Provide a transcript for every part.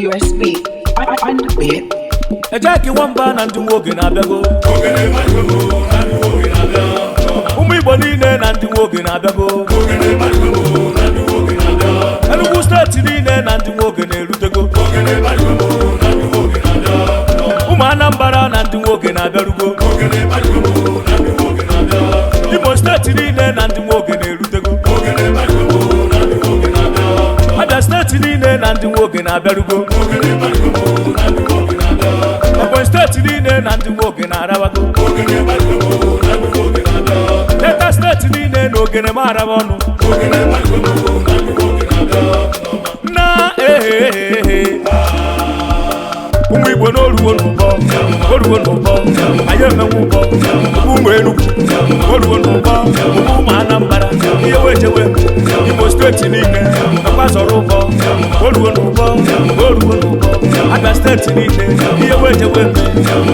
USB. Find the beat. Ejyk Nwamba na ndị nwoke na-abịago. Ogene magogo na ndị nwoke na-abịa. Ụmụ Igbo niile na ndị nwoke na-abịago. Ogene magogo na ndị nwoke na-abịa. Enugu steeti niile na ndị nwoke na-erutego. Ogene magogo na ndị nwoke na-abịa. Ụmụ Anambra na ndị nwoke na-abịarugo. Ogene magogo na ndị nwoke na-abịa. Imo steeti niile na ndị nwoke na-erutego. Ogene magogo na ndị nwoke na-abịa. Abia steeti niile na ndị nwoke na-abịarugo. Ogene magogo na ndị nwoke na-abịa. Ebonyi steeti niile na ndị nwoke na-arabago. Ogene magogo na ndị nwoke na-abịa. Delta steeti niile na ogene m araba ọnụ. Ogene magogo na ndị nwoke na-abịa. Na ụmụ Igbo n'oruwo n'ụbọ, oruwo n'ụbọ, anyị emenwe ụbọ, ụmụ Enugu, oruwo n'ụbọ, ụmụ Anambra, ihe wejewe, Imo steeti niile, akwazọrọ ụbọ, oruwo n'ụbọ, oruwo n'ụbọ, Abia steeti niile, ihe wejewe,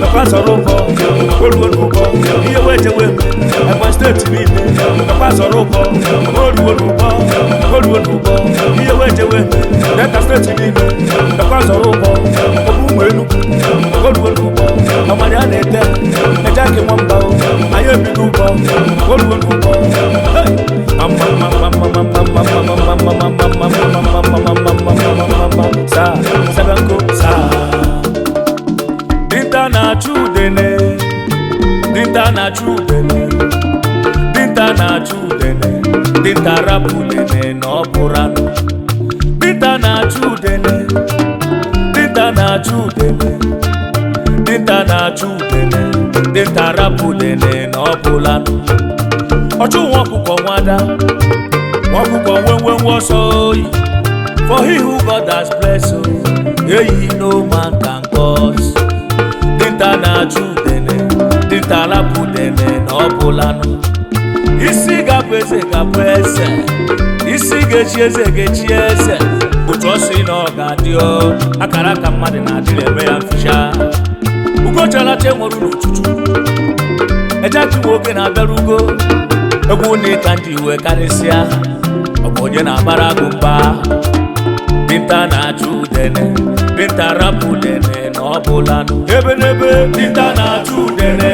akwazọrọ ụbọ, oruwo n'ụbọ, ihe wejewe, Ebonyi steeti niile, akwazọrọ ụbọ, oruwo n'ụbọ, oruwo n'ụbọ, ihe wejewe, Delta steeti niile, akwazọrọ ụbọ, ụmụ Enugu, oruwo n'ụbọ, ọmọdé a na-ete, Ejyk Nwamba, anyị ebido ụbọ, oruwo n'ụbọ, saa, sebenko, saa. Dinta na-achụ udene, dinta na-achụ udene, dinta na-achụ udene, dinta rapụ udene na ọ bụrụ anụ. Dinta na-achụ udene, dinta na-achụ udene, dinta na-achụ udene, dinta rapụ udene na ọ bụrụ anụ. Ọchụ nwa ọkụkọ nwada, nwa ọkụkọ nwenwe ọsọ oyi. For he who God has blessed, eyi no man can cause. Dinta na-achụ udene, dinta rapụ udene na ọ bụrụ anụ. Isi ga-abụ eze ga-abụ eze, isi ga-echi eze ga-echi eze. Otu ọ sị na ọ ga-adị akara aka mmadụ na-adịrị eme ya mficha. Ugochalacha nwere n'ụtụtụ, Ejyk nwoke na-abịarugo. Egwu na ịka ndị iwe karịsịa, ọ bụ onye na-agbara agụ mba. Dinta na-achụ udene, dinta rapụ udene na ọ bụla anụ. Ebe n'ebe dinta na-achụ udene,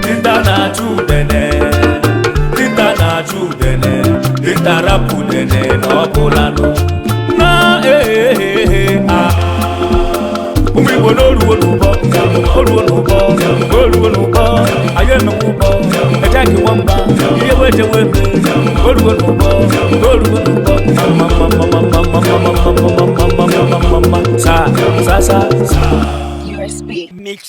dinta na-achụ udene, dinta na-achụ udene, dinta rapụ udene na ọ bụla anụ. Na ụmụ Igbo n'oruwo n'ụbọ, oruwo n'ụbọ, oruwo n'ụbọ, anyị emenwe ụbọ, Ejyk Nwamba, ihe wejewe eme, oruwo n'ụbọ, oruwo n'ụbọ, saa, saa, saa, saa. USB. Mix.